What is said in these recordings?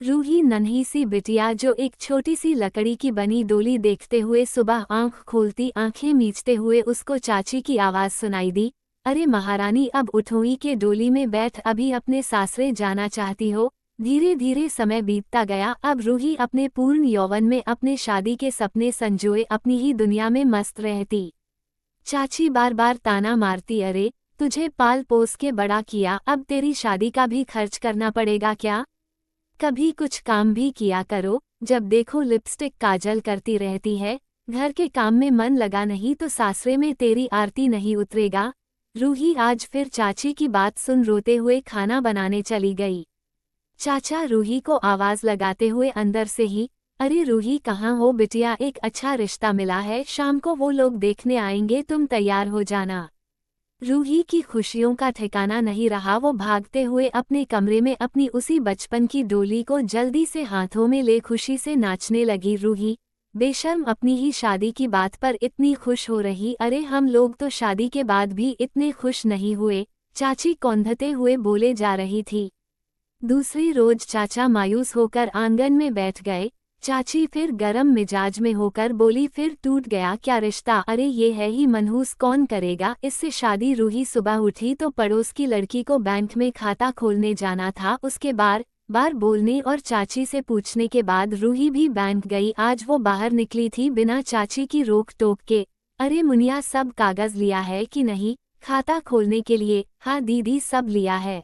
रूही नन्ही सी बिटिया जो एक छोटी सी लकड़ी की बनी डोली देखते हुए सुबह आंख खोलती आंखें मीचते हुए उसको चाची की आवाज सुनाई दी। अरे महारानी अब उठोई के डोली में बैठ, अभी अपने सासरे जाना चाहती हो। धीरे धीरे समय बीतता गया। अब रूही अपने पूर्ण यौवन में अपने शादी के सपने संजोए अपनी ही दुनिया में मस्त रहती। चाची बार बार ताना मारती, अरे तुझे पाल पोस के बड़ा किया, अब तेरी शादी का भी खर्च करना पड़ेगा क्या? कभी कुछ काम भी किया करो। जब देखो लिपस्टिक काजल करती रहती है। घर के काम में मन लगा नहीं तो सासरे में तेरी आरती नहीं उतरेगा। रूही आज फिर चाची की बात सुन रोते हुए खाना बनाने चली गई। चाचा रूही को आवाज लगाते हुए अंदर से ही, अरे रूही कहाँ हो बिटिया, एक अच्छा रिश्ता मिला है, शाम को वो लोग देखने आएंगे, तुम तैयार हो जाना। रूही की खुशियों का ठिकाना नहीं रहा। वो भागते हुए अपने कमरे में अपनी उसी बचपन की डोली को जल्दी से हाथों में ले खुशी से नाचने लगी। रूही बेशर्म अपनी ही शादी की बात पर इतनी खुश हो रही, अरे हम लोग तो शादी के बाद भी इतने खुश नहीं हुए, चाची कौंधते हुए बोले जा रही थी। दूसरी रोज चाचा मायूस होकर आंगन में बैठ गए। चाची फिर गरम मिजाज में होकर बोली, फिर टूट गया क्या रिश्ता? अरे ये है ही मनहूस, कौन करेगा इससे शादी? रूही सुबह उठी तो पड़ोस की लड़की को बैंक में खाता खोलने जाना था। उसके बार बार बोलने और चाची से पूछने के बाद रूही भी बैंक गई। आज वो बाहर निकली थी बिना चाची की रोक टोक के। अरे मुनिया, सब कागज लिया है कि नहीं खाता खोलने के लिए? हाँ दीदी, सब लिया है।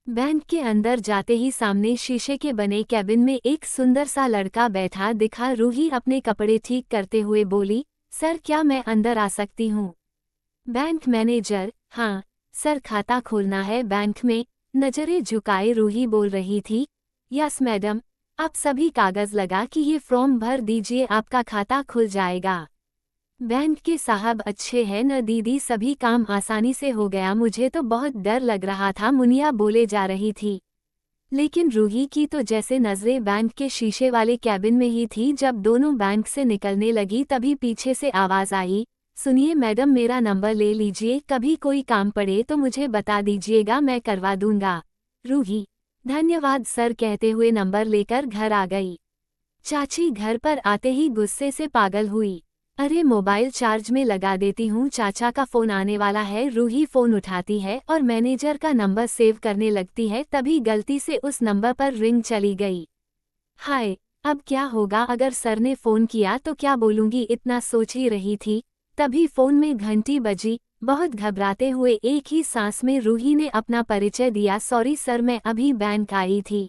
बैंक के अंदर जाते ही सामने शीशे के बने कैबिन में एक सुंदर सा लड़का बैठा दिखा। रूही अपने कपड़े ठीक करते हुए बोली, सर क्या मैं अंदर आ सकती हूँ? बैंक मैनेजर, हाँ सर, खाता खोलना है बैंक में। नजरें झुकाए रूही बोल रही थी, यस मैडम, आप सभी कागज लगा कि ये फॉर्म भर दीजिए, आपका खाता खुल जाएगा। बैंक के साहब अच्छे हैं न दीदी, सभी काम आसानी से हो गया, मुझे तो बहुत डर लग रहा था, मुनिया बोले जा रही थी। लेकिन रूही की तो जैसे नजरें बैंक के शीशे वाले कैबिन में ही थी। जब दोनों बैंक से निकलने लगी तभी पीछे से आवाज आई, सुनिए मैडम, मेरा नंबर ले लीजिए, कभी कोई काम पड़े तो मुझे बता दीजिएगा, मैं करवा दूंगा। रूही धन्यवाद सर कहते हुए नंबर लेकर घर आ गई। चाची घर पर आते ही गुस्से से पागल हुई। अरे मोबाइल चार्ज में लगा देती हूँ, चाचा का फोन आने वाला है। रूही फोन उठाती है और मैनेजर का नंबर सेव करने लगती है, तभी गलती से उस नंबर पर रिंग चली गई। हाय, अब क्या होगा अगर सर ने फोन किया तो क्या बोलूंगी, इतना सोच ही रही थी। तभी फोन में घंटी बजी। बहुत घबराते हुए एक ही सांस में रूही ने अपना परिचय दिया, सॉरी सर, मैं अभी बैंक आई थी,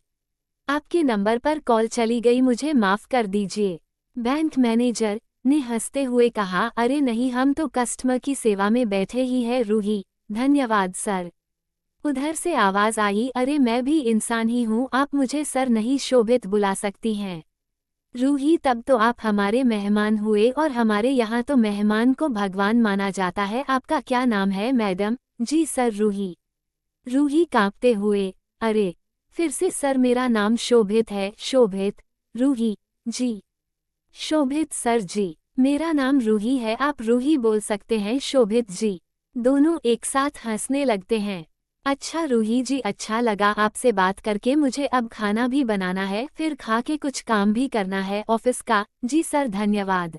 आपके नंबर पर कॉल चली गई, मुझे माफ कर दीजिए। बैंक मैनेजर ने हंसते हुए कहा, अरे नहीं, हम तो कस्टमर की सेवा में बैठे ही हैं। रूही धन्यवाद सर। उधर से आवाज आई, अरे मैं भी इंसान ही हूँ, आप मुझे सर नहीं शोभित बुला सकती हैं। रूही तब तो आप हमारे मेहमान हुए और हमारे यहाँ तो मेहमान को भगवान माना जाता है। आपका क्या नाम है मैडम? जी सर, रूही। रूही कांपते हुए, अरे फिर से सर, मेरा नाम शोभित है। शोभित? रूही जी। शोभित सर जी, मेरा नाम रूही है, आप रूही बोल सकते हैं शोभित जी। दोनों एक साथ हंसने लगते हैं। अच्छा रूही जी, अच्छा लगा आपसे बात करके, मुझे अब खाना भी बनाना है, फिर खा के कुछ काम भी करना है ऑफिस का। जी सर धन्यवाद।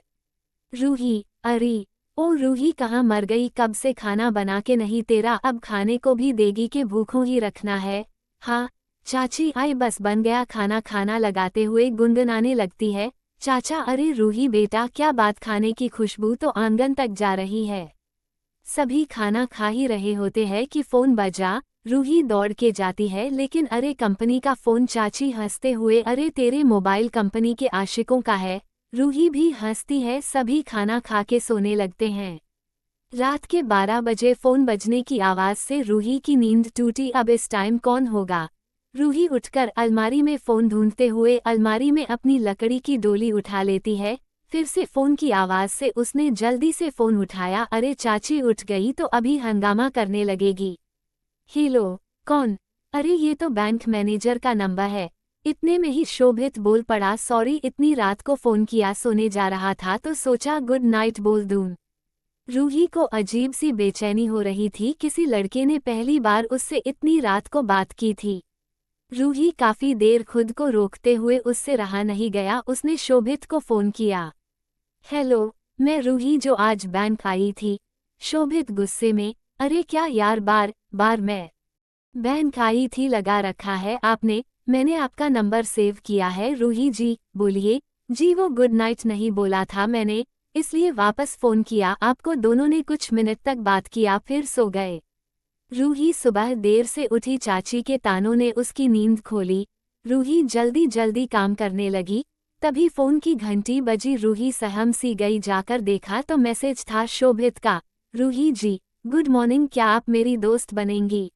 रूही, अरे ओ रूही कहाँ मर गई, कब से खाना बना के नहीं तेरा, अब खाने को भी देगी कि भूखों ही रखना है? हाँ चाची आई, बस बन गया खाना। खाना लगाते हुए गुनगुनाने लगती है, चाचा अरे रूही बेटा क्या बात, खाने की खुशबू तो आंगन तक जा रही है। सभी खाना खा ही रहे होते हैं कि फोन बजा। रूही दौड़ के जाती है, लेकिन अरे कंपनी का फोन। चाची हंसते हुए, अरे तेरे मोबाइल कंपनी के आशिकों का है। रूही भी हंसती है, सभी खाना खा के सोने लगते हैं। रात के 12 बजे फोन बजने की आवाज से रूही की नींद टूटी। अब इस टाइम कौन होगा? रूही उठकर अलमारी में फोन ढूंढते हुए अलमारी में अपनी लकड़ी की डोली उठा लेती है। फिर से फोन की आवाज से उसने जल्दी से फोन उठाया, अरे चाची उठ गई तो अभी हंगामा करने लगेगी। हेलो, कौन? अरे ये तो बैंक मैनेजर का नंबर है। इतने में ही शोभित बोल पड़ा, सॉरी इतनी रात को फोन किया, सोने जा रहा था तो सोचा गुड नाइट बोल दूं। रूही को अजीब सी बेचैनी हो रही थी, किसी लड़के ने पहली बार उससे इतनी रात को बात की थी। रूही काफी देर खुद को रोकते हुए उससे रहा नहीं गया, उसने शोभित को फोन किया। हेलो, मैं रूही जो आज बैंक आई थी। शोभित गुस्से में, अरे क्या यार, बार बार मैं बैंक आई थी लगा रखा है आपने, मैंने आपका नंबर सेव किया है। रूही जी बोलिए। जी वो गुड नाइट नहीं बोला था मैंने, इसलिए वापस फोन किया आपको। दोनों ने कुछ मिनट तक बात किया फिर सो गए। रूही सुबह देर से उठी, चाची के तानों ने उसकी नींद खोली। रूही जल्दी जल्दी काम करने लगी, तभी फोन की घंटी बजी। रूही सहम सी गई, जाकर देखा तो मैसेज था शोभित का। रूही जी गुड मॉर्निंग, क्या आप मेरी दोस्त बनेंगी?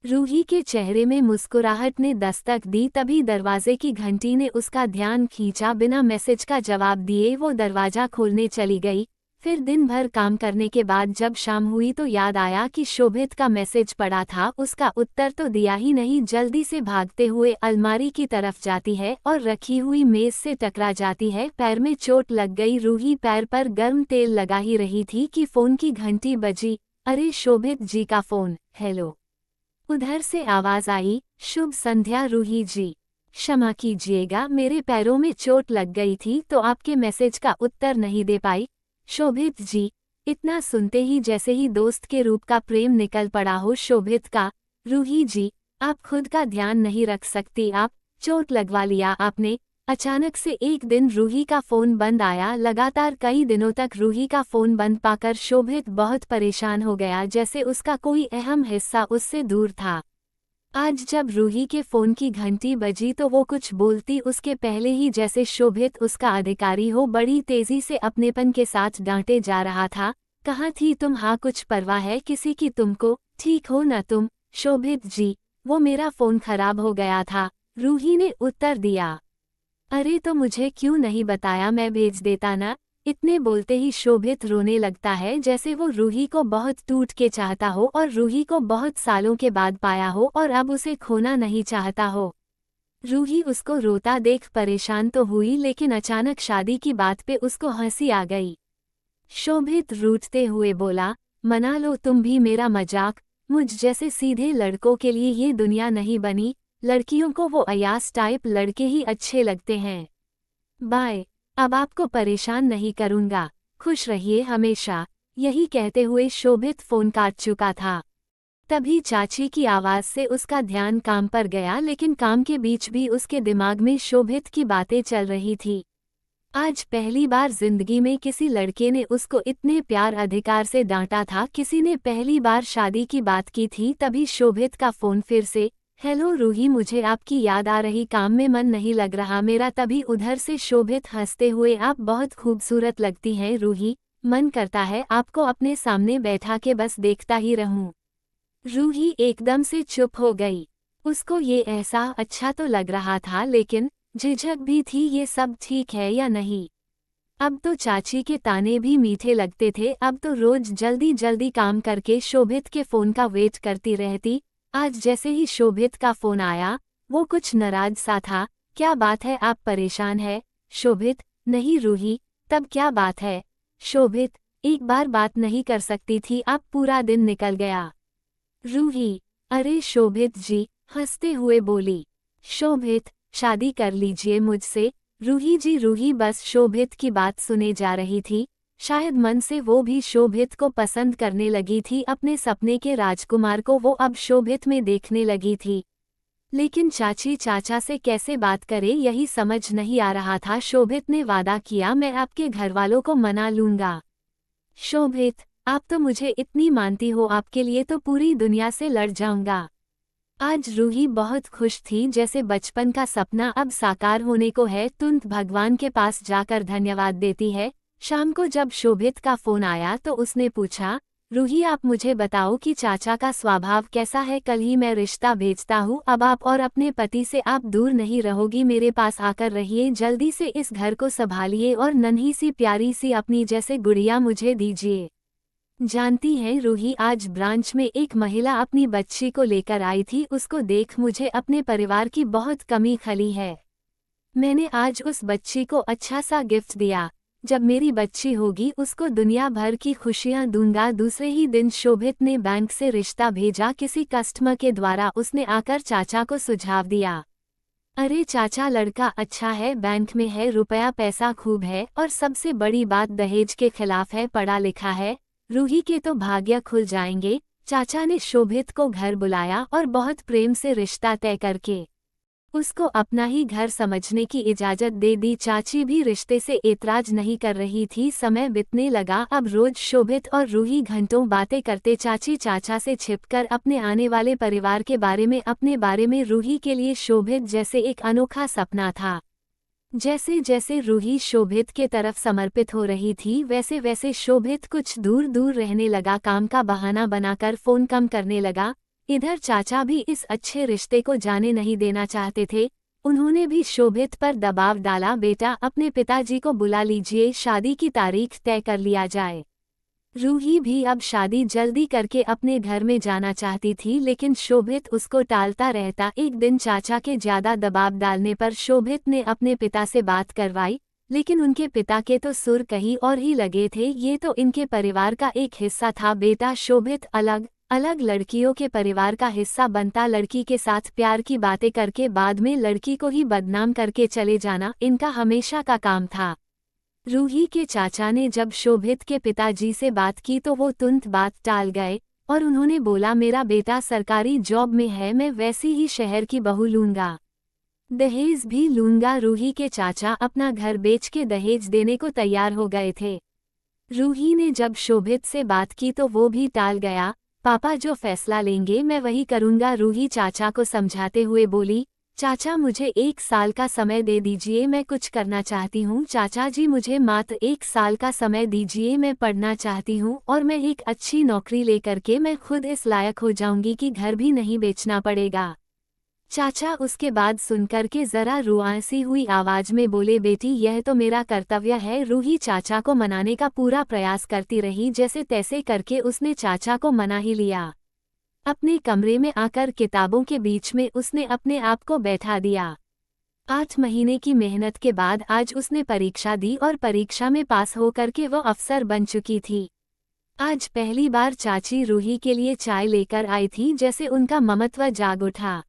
रूही के चेहरे में मुस्कुराहट ने दस्तक दी, तभी दरवाजे की घंटी ने उसका ध्यान खींचा। बिना मैसेज का जवाब दिए वो दरवाजा खोलने चली गई। फिर दिन भर काम करने के बाद जब शाम हुई तो याद आया कि शोभित का मैसेज पड़ा था, उसका उत्तर तो दिया ही नहीं। जल्दी से भागते हुए अलमारी की तरफ जाती है और रखी हुई मेज से टकरा जाती है। पैर में चोट लग गई। रूही पैर पर गर्म तेल लगा ही रही थी कि फोन की घंटी बजी। अरे शोभित जी का फोन। हेलो, उधर से आवाज आई। शुभ संध्या रूही जी, क्षमा कीजिएगा, मेरे पैरों में चोट लग गई थी तो आपके मैसेज का उत्तर नहीं दे पाई। शोभित जी, इतना सुनते ही जैसे ही दोस्त के रूप का प्रेम निकल पड़ा हो शोभित का। रूही जी, आप खुद का ध्यान नहीं रख सकती, आप चोट लगवा लिया आपने। अचानक से एक दिन रूही का फोन बंद आया। लगातार कई दिनों तक रूही का फोन बंद पाकर शोभित बहुत परेशान हो गया, जैसे उसका कोई अहम हिस्सा उससे दूर था। आज जब रूही के फोन की घंटी बजी तो वो कुछ बोलती उसके पहले ही जैसे शोभित उसका अधिकारी हो, बड़ी तेजी से अपनेपन के साथ डांटे जा रहा था। कहाँ थी तुम? हाँ, कुछ परवाह है किसी की तुमको? ठीक हो न तुम? शोभित जी, वो मेरा फोन खराब हो गया था, रूही ने उत्तर दिया। अरे तो मुझे क्यों नहीं बताया, मैं भेज देता ना। इतने बोलते ही शोभित रोने लगता है, जैसे वो रूही को बहुत टूट के चाहता हो और रूही को बहुत सालों के बाद पाया हो और अब उसे खोना नहीं चाहता हो। रूही उसको रोता देख परेशान तो हुई, लेकिन अचानक शादी की बात पे उसको हंसी आ गई। शोभित रूठते हुए बोला, मना लो तुम भी मेरा मजाक, मुझ जैसे सीधे लड़कों के लिए ये दुनिया नहीं बनी, लड़कियों को वो अयास टाइप लड़के ही अच्छे लगते हैं। बाय, अब आपको परेशान नहीं करूंगा, खुश रहिए हमेशा। यही कहते हुए शोभित फोन काट चुका था। तभी चाची की आवाज से उसका ध्यान काम पर गया, लेकिन काम के बीच भी उसके दिमाग में शोभित की बातें चल रही थी। आज पहली बार जिंदगी में किसी लड़के ने उसको इतने प्यार अधिकार से डांटा था। किसी ने पहली बार शादी की बात की थी। तभी शोभित का फोन फिर से। हेलो रूही, मुझे आपकी याद आ रही, काम में मन नहीं लग रहा मेरा। तभी उधर से शोभित हंसते हुए, आप बहुत खूबसूरत लगती हैं रूही, मन करता है आपको अपने सामने बैठा के बस देखता ही रहूं। रूही एकदम से चुप हो गई। उसको ये ऐसा अच्छा तो लग रहा था, लेकिन झिझक भी थी, ये सब ठीक है या नहीं। अब तो चाची के ताने भी मीठे लगते थे। अब तो रोज जल्दी जल्दी काम करके शोभित के फोन का वेट करती रहती। आज जैसे ही शोभित का फोन आया, वो कुछ नाराज सा था। क्या बात है, आप परेशान है? शोभित, नहीं रूही, तब क्या बात है? शोभित, एक बार बात नहीं कर सकती थी आप? पूरा दिन निकल गया। रूही, अरे शोभित जी, हंसते हुए बोली। शोभित, शादी कर लीजिए मुझसे। रूही जी, रूही बस शोभित की बात सुने जा रही थी। शायद मन से वो भी शोभित को पसंद करने लगी थी। अपने सपने के राजकुमार को वो अब शोभित में देखने लगी थी। लेकिन चाची चाचा से कैसे बात करे, यही समझ नहीं आ रहा था। शोभित ने वादा किया, मैं आपके घरवालों को मना लूंगा। शोभित, आप तो मुझे इतनी मानती हो, आपके लिए तो पूरी दुनिया से लड़ जाऊंगा। आज रूही बहुत खुश थी, जैसे बचपन का सपना अब साकार होने को है। तुरंत भगवान के पास जाकर धन्यवाद देती है। शाम को जब शोभित का फोन आया तो उसने पूछा, रूही आप मुझे बताओ कि चाचा का स्वभाव कैसा है? कल ही मैं रिश्ता भेजता हूँ, अब आप और अपने पति से आप दूर नहीं रहोगी, मेरे पास आकर रहिए। जल्दी से इस घर को संभालिए और नन्ही सी प्यारी सी अपनी जैसे गुड़िया मुझे दीजिए। जानती हैं रूही, आज ब्रांच में एक महिला अपनी बच्ची को लेकर आई थी। उसको देख मुझे अपने परिवार की बहुत कमी खली है। मैंने आज उस बच्ची को अच्छा सा गिफ्ट दिया। जब मेरी बच्ची होगी उसको दुनिया भर की खुशियां दूंगा। दूसरे ही दिन शोभित ने बैंक से रिश्ता भेजा किसी कस्टमर के द्वारा। उसने आकर चाचा को सुझाव दिया, अरे चाचा लड़का अच्छा है, बैंक में है, रुपया पैसा खूब है और सबसे बड़ी बात दहेज के खिलाफ है, पढ़ा लिखा है, रूही के तो भाग्य खुल जाएंगे। चाचा ने शोभित को घर बुलाया और बहुत प्रेम से रिश्ता तय करके उसको अपना ही घर समझने की इजाजत दे दी। चाची भी रिश्ते से ऐतराज नहीं कर रही थी। समय बीतने लगा। अब रोज शोभित और रूही घंटों बातें करते। चाची चाचा से छिपकर अपने आने वाले परिवार के बारे में, अपने बारे में। रूही के लिए शोभित जैसे एक अनोखा सपना था। जैसे जैसे रूही शोभित के तरफ समर्पित हो रही थी वैसे वैसे शोभित कुछ दूर दूर रहने लगा। काम का बहाना बनाकर फोन कम करने लगा। इधर चाचा भी इस अच्छे रिश्ते को जाने नहीं देना चाहते थे। उन्होंने भी शोभित पर दबाव डाला, बेटा अपने पिताजी को बुला लीजिए, शादी की तारीख तय कर लिया जाए। रूही भी अब शादी जल्दी करके अपने घर में जाना चाहती थी, लेकिन शोभित उसको टालता रहता। एक दिन चाचा के ज्यादा दबाव डालने पर शोभित ने अपने पिता से बात करवाई, लेकिन उनके पिता के तो सुर कहीं और ही लगे थे। ये तो इनके परिवार का एक हिस्सा था बेटा। शोभित अलग अलग लड़कियों के परिवार का हिस्सा बनता, लड़की के साथ प्यार की बातें करके बाद में लड़की को ही बदनाम करके चले जाना इनका हमेशा का काम था। रूही के चाचा ने जब शोभित के पिताजी से बात की तो वो तुरंत बात टाल गए और उन्होंने बोला, मेरा बेटा सरकारी जॉब में है, मैं वैसी ही शहर की बहू लूंगा, दहेज भी लूंगा। रूही के चाचा अपना घर बेच के दहेज देने को तैयार हो गए थे। रूही ने जब शोभित से बात की तो वो भी टाल गया। पापा जो फैसला लेंगे मैं वही करूंगा। रूही चाचा को समझाते हुए बोली, चाचा मुझे 1 साल का समय दे दीजिए, मैं कुछ करना चाहती हूँ। चाचा जी मुझे मात्र 1 साल का समय दीजिए, मैं पढ़ना चाहती हूँ और मैं एक अच्छी नौकरी लेकर के मैं खुद इस लायक हो जाऊंगी कि घर भी नहीं बेचना पड़ेगा। चाचा उसके बाद सुनकर के जरा रुआसी हुई आवाज में बोले, बेटी यह तो मेरा कर्तव्य है। रूही चाचा को मनाने का पूरा प्रयास करती रही, जैसे तैसे करके उसने चाचा को मना ही लिया। अपने कमरे में आकर किताबों के बीच में उसने अपने आप को बैठा दिया। 8 महीने की मेहनत के बाद आज उसने परीक्षा दी और परीक्षा में पास होकर के वो अफसर बन चुकी थी। आज पहली बार चाची रूही के लिए चाय लेकर आई थी, जैसे उनका ममत्व जाग उठा।